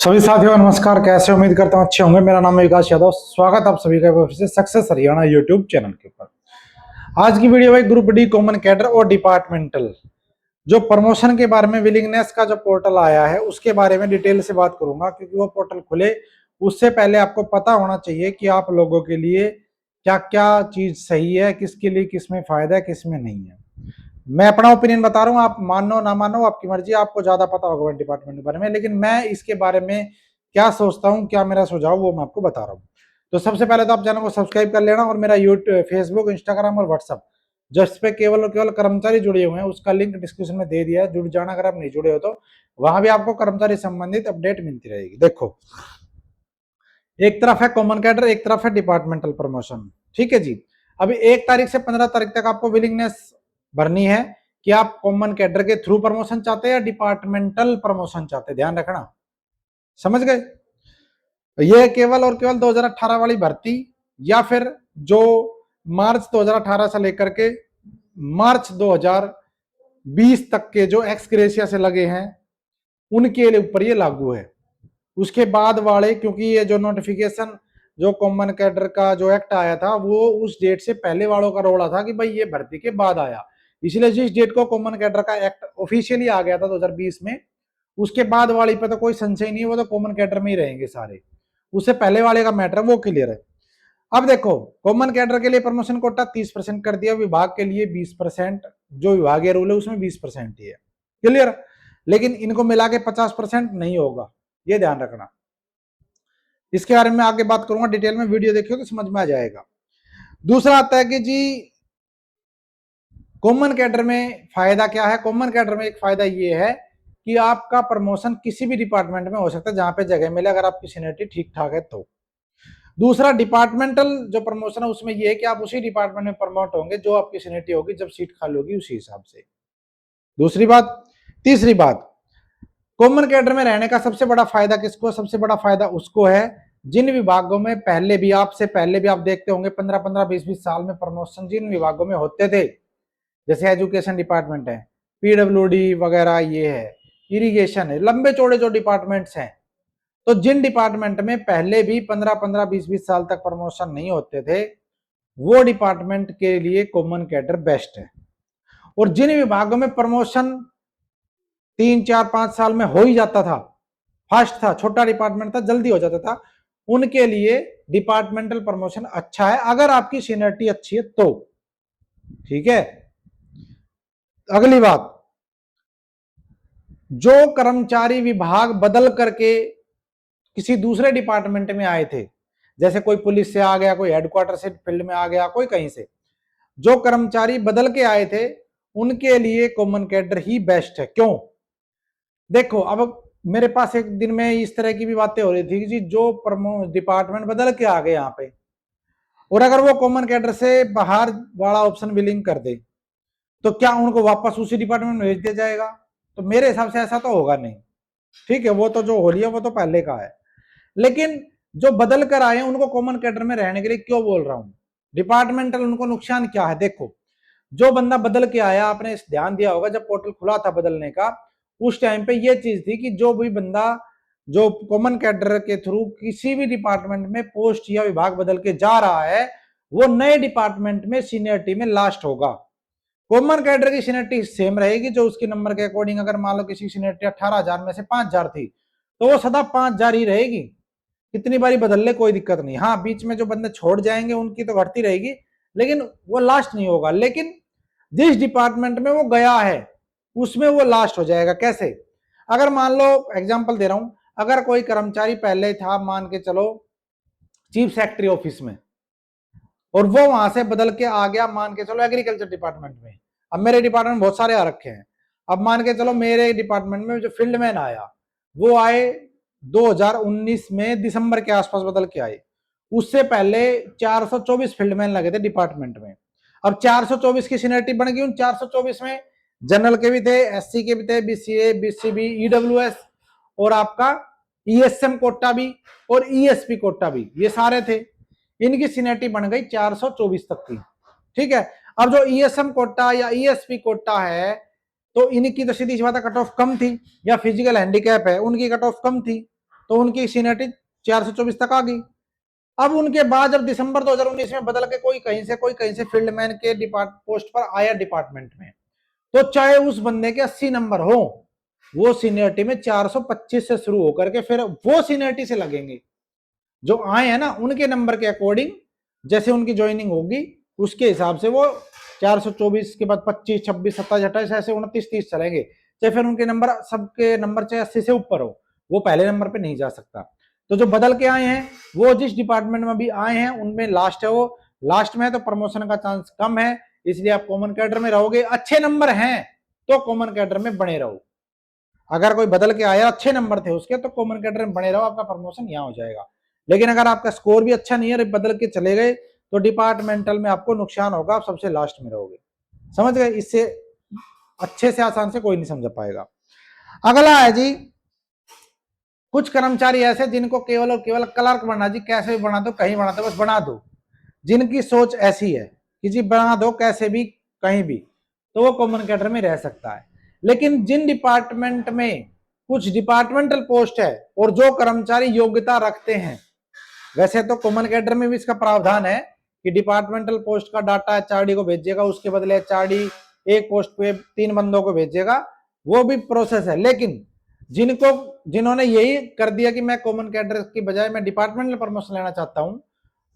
सभी साथियों नमस्कार। कैसे उम्मीद करता हूँ अच्छे होंगे। मेरा नाम है विकास यादव। स्वागत आप सभी का फिर से सक्सेस हरियाणा यूट्यूब चैनल के ऊपर। आज की वीडियो है ग्रुप डी कॉमन कैडर और डिपार्टमेंटल जो प्रमोशन के बारे में विलिंगनेस का जो पोर्टल आया है उसके बारे में डिटेल से बात करूंगा, क्योंकि वो पोर्टल खुले उससे पहले आपको पता होना चाहिए कि आप लोगों के लिए क्या क्या चीज सही है, किसके लिए किसमें फायदा है किसमें नहीं है। मैं अपना ओपिनियन बता रहा हूँ, आप मानो ना मानो आपकी मर्जी, आपको ज्यादा पता होगा वन डिपार्टमेंट के बारे में, लेकिन मैं इसके बारे में क्या सोचता हूँ, क्या मेरा सुझाव, वो मैं आपको बता रहा हूँ। तो सबसे पहले तो आप चैनल को सब्सक्राइब कर लेना और मेरा यूट्यूब, फेसबुक, इंस्टाग्राम और व्हाट्सअप जिस पे केवल और केवल कर्मचारी जुड़े हुए हैं उसका लिंक डिस्क्रिप्शन में दे दिया है, जुड़ जाना। अगर आप नहीं जुड़े हो तो वहां भी आपको कर्मचारी संबंधित अपडेट मिलती रहेगी। देखो, एक तरफ है कॉमन कैडर, एक तरफ है डिपार्टमेंटल प्रमोशन। ठीक है जी। अभी 1 तारीख से 15 तारीख तक आपको विलिंगनेस भरनी है कि आप कॉमन कैडर के थ्रू प्रमोशन चाहते हैं या डिपार्टमेंटल प्रमोशन चाहते हैं। ध्यान रखना, समझ गए। ये केवल और केवल 2018 वाली भर्ती या फिर जो मार्च 2018 से लेकर के मार्च 2020 तक के जो एक्स ग्रेशिया से लगे हैं उनके ऊपर ये लागू है। उसके बाद वाले, क्योंकि ये जो नोटिफिकेशन जो कॉमन कैडर का जो एक्ट आया था वो उस डेट से पहले वालों का रोड़ा था कि भाई ये भर्ती के बाद आया, इसलिए जिस डेट को कॉमन कैडर का एक्ट ऑफिशियली आ गया था 2020 में, उसके बाद वाली पे तो कोई संशय नहीं है, वो तो कॉमन कैडर में ही रहेंगे सारे। उससे पहले वाले का मैटर वो क्लियर है। अब देखो, कॉमन कैडर के लिए प्रमोशन कोटा 30% कर दिया, विभाग के लिए 20%। जो विभागीय रूल है उसमें 20% ही है, क्लियर। लेकिन इनको मिला के 50% नहीं होगा, ये ध्यान रखना। इसके बारे में आगे बात करूंगा डिटेल में, वीडियो देखियो तो समझ में आ जाएगा। दूसरा आता है कि जी कॉमन कैडर में फायदा क्या है। कॉमन कैडर में एक फायदा ये है कि आपका प्रमोशन किसी भी डिपार्टमेंट में हो सकता है जहां पे जगह मिले, अगर आपकी सीनियरिटी ठीक ठाक है तो। दूसरा डिपार्टमेंटल जो प्रमोशन है उसमें यह है कि आप उसी डिपार्टमेंट में प्रमोट होंगे जो आपकी सीनियरिटी होगी, जब सीट खाली होगी उसी हिसाब से। दूसरी बात। तीसरी बात, कॉमन कैडर में रहने का सबसे बड़ा फायदा किसको? सबसे बड़ा फायदा उसको है जिन विभागों में पहले भी, आपसे पहले भी आप देखते होंगे 15-15, 20-20 साल में प्रमोशन जिन विभागों में होते थे, जैसे एजुकेशन डिपार्टमेंट है, पीडब्ल्यूडी वगैरह, ये है इरिगेशन है, लंबे चौड़े जो डिपार्टमेंट्स हैं, तो जिन डिपार्टमेंट में पहले भी 15-15, 20-20 साल तक प्रमोशन नहीं होते थे वो डिपार्टमेंट के लिए कॉमन कैडर बेस्ट है। और जिन विभागों में प्रमोशन 3-4-5 साल में हो ही जाता था, फास्ट था, छोटा डिपार्टमेंट था, जल्दी हो जाता था, उनके लिए डिपार्टमेंटल प्रमोशन अच्छा है अगर आपकी सीनियरिटी अच्छी है तो। ठीक है। अगली बात, जो कर्मचारी विभाग बदल करके किसी दूसरे डिपार्टमेंट में आए थे, जैसे कोई पुलिस से आ गया, कोई हेडक्वार्टर से फील्ड में आ गया, कोई कहीं से, जो कर्मचारी बदल के आए थे उनके लिए कॉमन कैडर ही बेस्ट है। क्यों? देखो, अब मेरे पास एक दिन में इस तरह की भी बातें हो रही थी कि जी जो डिपार्टमेंट बदल के आ गए यहाँ पे, और अगर वो कॉमन कैडर से बाहर वाला ऑप्शन विलिंग कर दे तो क्या उनको वापस उसी डिपार्टमेंट में भेज दिया जाएगा? तो मेरे हिसाब से ऐसा तो होगा नहीं। ठीक है, वो तो जो हो लिया वो तो पहले का है। लेकिन जो बदल कर आए हैं उनको कॉमन कैडर में रहने के लिए क्यों बोल रहा हूं? डिपार्टमेंटल उनको नुकसान क्या है? देखो, जो बंदा बदल के आया, आपने ध्यान दिया होगा जब पोर्टल खुला था बदलने का, उस टाइम पे ये चीज थी कि जो भी बंदा जो कॉमन कैडर के थ्रू किसी भी डिपार्टमेंट में पोस्ट या विभाग बदल के जा रहा है वो नए डिपार्टमेंट में सीनियरिटी में लास्ट होगा। कॉमन कैडर की सीनियरिटी सेम रहेगी, जो उसके नंबर के अकॉर्डिंग, अगर मान लो किसी सीनियरिटी 18,000 में से 5,000 थी तो वो सदा 5,000 ही रहेगी। कितनी बारी बदल ले कोई दिक्कत नहीं। हाँ, बीच में जो बंदे छोड़ जाएंगे उनकी तो घटती रहेगी, लेकिन वो लास्ट नहीं होगा। लेकिन जिस डिपार्टमेंट में वो गया है उसमें वो लास्ट हो जाएगा। कैसे? अगर मान लो, एग्जांपल दे रहा हूं, अगर कोई कर्मचारी पहले था, मान के चलो चीफ सेक्रेटरी ऑफिस में, और वो वहां से बदल के आ गया मान के चलो एग्रीकल्चर डिपार्टमेंट में। अब मेरे डिपार्टमेंट बहुत सारे आ रखे हैं, अब मान के चलो मेरे डिपार्टमेंट में जो फील्डमैन आया वो आए 2019 में दिसंबर के आसपास बदल के आए। उससे पहले 424 फील्डमैन लगे थे डिपार्टमेंट में। अब 424 की सीनियरिटी बन गई। उन 424 में जनरल के भी थे, एससी के भी थे, बीसीए, बीसीबी, ईडब्ल्यूएस और आपका ईएसएम कोटा भी और ईएसपी कोटा भी, ये सारे थे। इनकी सीनियरिटी बन गई 424 तक की। ठीक है। अब जो ईएसएम कोटा या ईएसपी कोटा है तो इनकी तो सीधी सी बात है कट ऑफ कम थी, या फिजिकल हैंडीकैप है उनकी कट ऑफ कम थी, तो उनकी सीनियरिटी 424 तक आ गई। अब उनके बाद जब दिसंबर 2019 में बदल के कोई कहीं से फील्डमैन के पोस्ट पर आया डिपार्टमेंट में, तो चाहे उस बंदे के 80 नंबर हो, वो सीनियरिटी में 425 से शुरू होकर के फिर वो सीनियरिटी से लगेंगे। जो आए हैं ना उनके नंबर के अकॉर्डिंग जैसे उनकी ज्वाइनिंग होगी उसके हिसाब से वो 424 के बाद 25, 26, 27, 28 ऐसे 29, 30 चलेंगे। चाहे फिर उनके नंबर सबके नंबर चाहे 80 से ऊपर हो, वो पहले नंबर पे नहीं जा सकता। तो जो बदल के आए हैं वो जिस डिपार्टमेंट में भी आए हैं उनमें लास्ट है, वो लास्ट में है तो प्रमोशन का चांस कम है, इसलिए आप कॉमन कैडर में रहोगे। अच्छे नंबर हैं तो कॉमन कैडर में बने रहो। अगर कोई बदल के आया अच्छे नंबर थे उसके तो कॉमन कैडर में बने रहो, आपका प्रमोशन यहाँ हो जाएगा। लेकिन अगर आपका स्कोर भी अच्छा नहीं है, बदल के चले गए तो डिपार्टमेंटल में आपको नुकसान होगा, आप सबसे लास्ट में रहोगे। समझ गए? इससे अच्छे से आसान से कोई नहीं समझ पाएगा। अगला है जी, कुछ कर्मचारी ऐसे जिनको केवल और केवल क्लर्क बनना जी, कैसे भी बना दो, कहीं बना दो, बस बना दो। जिनकी सोच ऐसी है कि जी बना दो कैसे भी कहीं भी, तो वो कॉमन कैडर में रह सकता है। लेकिन जिन डिपार्टमेंट में कुछ डिपार्टमेंटल पोस्ट है और जो कर्मचारी योग्यता रखते हैं, वैसे तो कॉमन कैडर में भी इसका प्रावधान है कि डिपार्टमेंटल पोस्ट का डाटा एचआरडी को भेजेगा, उसके बदले एचआरडी एक पोस्ट पे 3 बंदों को भेजेगा, वो भी प्रोसेस है। लेकिन जिन्होंने यही कर दिया कि मैं कॉमन कैडर की बजाय मैं डिपार्टमेंटल प्रमोशन लेना चाहता हूं,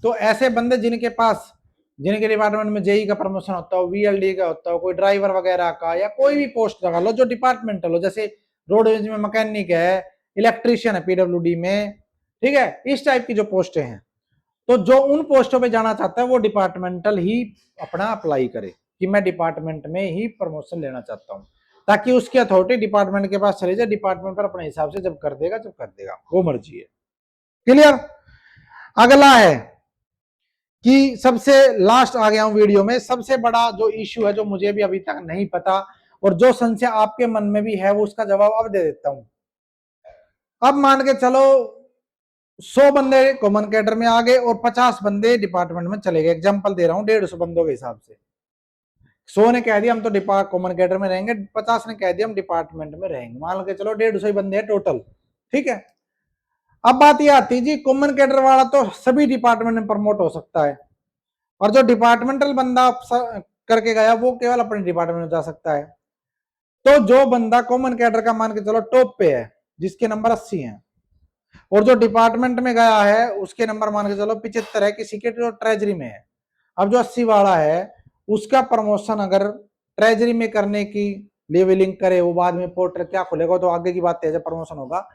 तो ऐसे बंदे जिनके डिपार्टमेंट में जेई का प्रमोशन होता हो, वीएलडी का होता हो, कोई ड्राइवर वगैरह का, या कोई भी पोस्ट लगा लो जो डिपार्टमेंटल हो, जैसे रोडवेज में मैकेनिक है, इलेक्ट्रीशियन है पीडब्ल्यूडी में, ठीक है, इस टाइप की जो पोस्टें हैं, तो जो उन पोस्टों पे जाना चाहता है वो डिपार्टमेंटल ही अपना अप्लाई करे कि मैं डिपार्टमेंट में ही प्रमोशन लेना चाहता हूं, ताकि उसकी अथॉरिटी डिपार्टमेंट के पास चले जाए, डिपार्टमेंट पर अपने हिसाब से जब कर देगा, वो मर्जी है। क्लियर? अगला है कि सबसे लास्ट आ गया हूं वीडियो में, सबसे बड़ा जो इश्यू है जो मुझे भी अभी तक नहीं पता और जो संशय आपके मन में भी है वो उसका जवाब अब दे देता हूं। अब मान के चलो 100 बंदे कॉमन कैडर में आ गए और 50 बंदे डिपार्टमेंट में चले गए, एग्जांपल दे रहा हूं 150 बंदों के हिसाब से। 100 ने कह दिया हम तो कॉमन कैडर में रहेंगे, 50 ने कह दिया हम डिपार्टमेंट में रहेंगे, मान के चलो 150 ही बंदे हैं टोटल, ठीक है। अब बात यह आती है जी, कॉमन कैडर वाला तो सभी डिपार्टमेंट में प्रमोट हो सकता है और जो डिपार्टमेंटल बंदा करके गया वो केवल अपने डिपार्टमेंट में जा सकता है। तो जो बंदा कॉमन कैडर का मान के चलो टॉप पे है, जिसके नंबर 80 हैं, और जो डिपार्टमेंट में गया है उसके नंबर मान के चलो 75 है, किसी के जो ट्रेजरी में है, अब जो 80 वाला है उसका प्रमोशन अगर ट्रेजरी में करने की लेवलिंग करे, वो बाद में पोर्टर क्या खुलेगा तो आगे की बात है जब प्रमोशन होगा।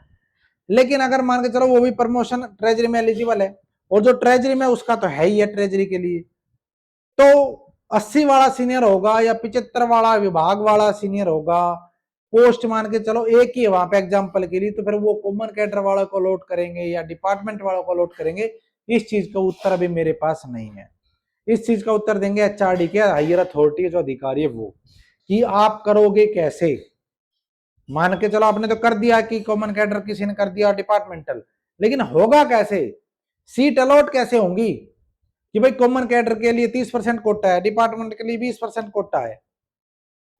लेकिन अगर मान के चलो वो भी प्रमोशन ट्रेजरी में एलिजिबल है और जो ट्रेजरी में उसका तो है ही है ट्रेजरी के लिए, तो 80 वाला सीनियर होगा या 75 वाला विभाग वाला सीनियर होगा, पोस्ट मान के चलो एक ही है वहां पे एग्जांपल के लिए, तो फिर वो कॉमन कैडर वालों को लोड करेंगे या डिपार्टमेंट वालों को लोड करेंगे? इस चीज का उत्तर अभी मेरे पास नहीं है। इस चीज का उत्तर देंगे एचआरडी के हायर अथॉरिटी जो अधिकारी है वो, कि आप करोगे कैसे। मान के चलो आपने तो कर दिया कि कॉमन कैडर किसी ने कर दिया डिपार्टमेंटल, लेकिन होगा कैसे, सीट अलॉट कैसे होंगी कि भाई कॉमन कैडर के लिए 30% कोटा है, डिपार्टमेंट के लिए 20% कोटा है।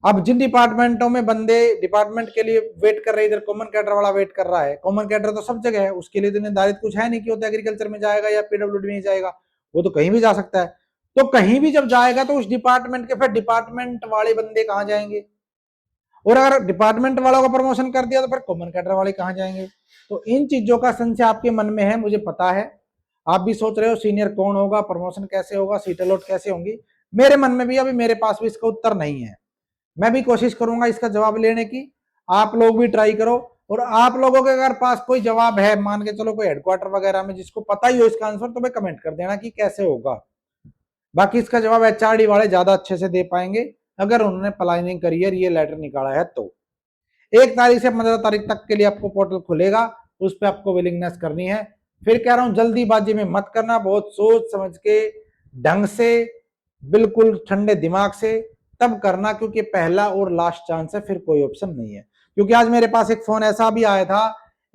अब जिन डिपार्टमेंटों में बंदे डिपार्टमेंट के लिए वेट कर रहे हैं, इधर कॉमन कैडर वाला वेट कर रहा है, कॉमन कैडर तो सब जगह है, उसके लिए तो निर्धारित कुछ है नहीं कि वो तो एग्रीकल्चर में जाएगा या पीडब्ल्यूडी में जाएगा, वो तो कहीं भी जा सकता है। तो कहीं भी जब जाएगा तो उस डिपार्टमेंट के फिर डिपार्टमेंट वाले बंदे कहाँ जाएंगे, और अगर डिपार्टमेंट वालों का प्रमोशन कर दिया तो फिर कॉमन कैडर वाले कहाँ जाएंगे। तो इन चीजों का संशय आपके मन में है, मुझे पता है। आप भी सोच रहे हो सीनियर कौन होगा, प्रमोशन कैसे होगा, सीट अलॉट कैसे होंगी। मेरे मन में भी अभी मेरे पास भी इसका उत्तर नहीं है। मैं भी कोशिश करूंगा इसका जवाब लेने की, आप लोग भी ट्राई करो। और आप लोगों के अगर पास कोई जवाब है, मान के चलो कोई हेडक्वार्टर वगैरह में जिसको पता ही हो इसका आंसर, तो भाई कमेंट कर देना कि कैसे होगा। बाकी इसका जवाब एचआरडी वाले ज्यादा अच्छे से दे पाएंगे अगर उन्होंने प्लानिंग करियर ये लेटर निकाला है तो। 1 तारीख से 15 तारीख तक के लिए आपको पोर्टल खुलेगा, उस पर आपको विलिंगनेस करनी है। फिर कह रहा हूं जल्दीबाजी में मत करना, बहुत सोच समझ के ढंग से बिल्कुल ठंडे दिमाग से तब करना, क्योंकि पहला और लास्ट चांस है, फिर कोई ऑप्शन नहीं है। क्योंकि आज मेरे पास एक फोन ऐसा भी आया था,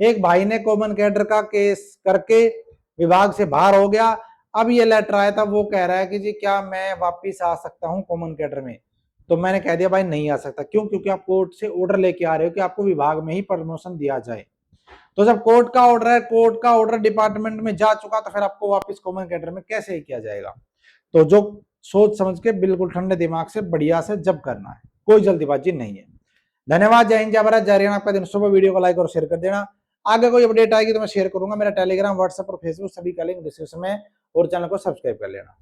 एक भाई ने कॉमन कैडर का केस करके विभाग से बाहर हो गया, अब ये लेटर आया था, वो कह रहा है कि जी क्या मैं वापिस आ सकता हूँ कॉमन कैडर में। तो मैंने कह दिया भाई नहीं आ सकता। क्यों? क्योंकि आप कोर्ट से ऑर्डर लेके आ रहे हो कि आपको विभाग में ही प्रमोशन दिया जाए। तो जब कोर्ट का ऑर्डर है, कोर्ट का ऑर्डर डिपार्टमेंट में जा चुका, तो फिर आपको वापस कॉमन कैडर में कैसे ही किया जाएगा। तो जो सोच समझ के बिल्कुल ठंडे दिमाग से बढ़िया से जब करना है, कोई जल्दीबाजी नहीं है। धन्यवाद। जय हिंद, जय भारत, जय हरियाणा। आपका दिन शुभ। वीडियो को लाइक और शेयर कर देना। आगे कोई अपडेट आएगी तो मैं शेयर करूंगा। मेरा टेलीग्राम, व्हाट्सएप और फेसबुक सभी का लिंक डिस्क्रिप्शन में, और चैनल को सब्सक्राइब कर लेना।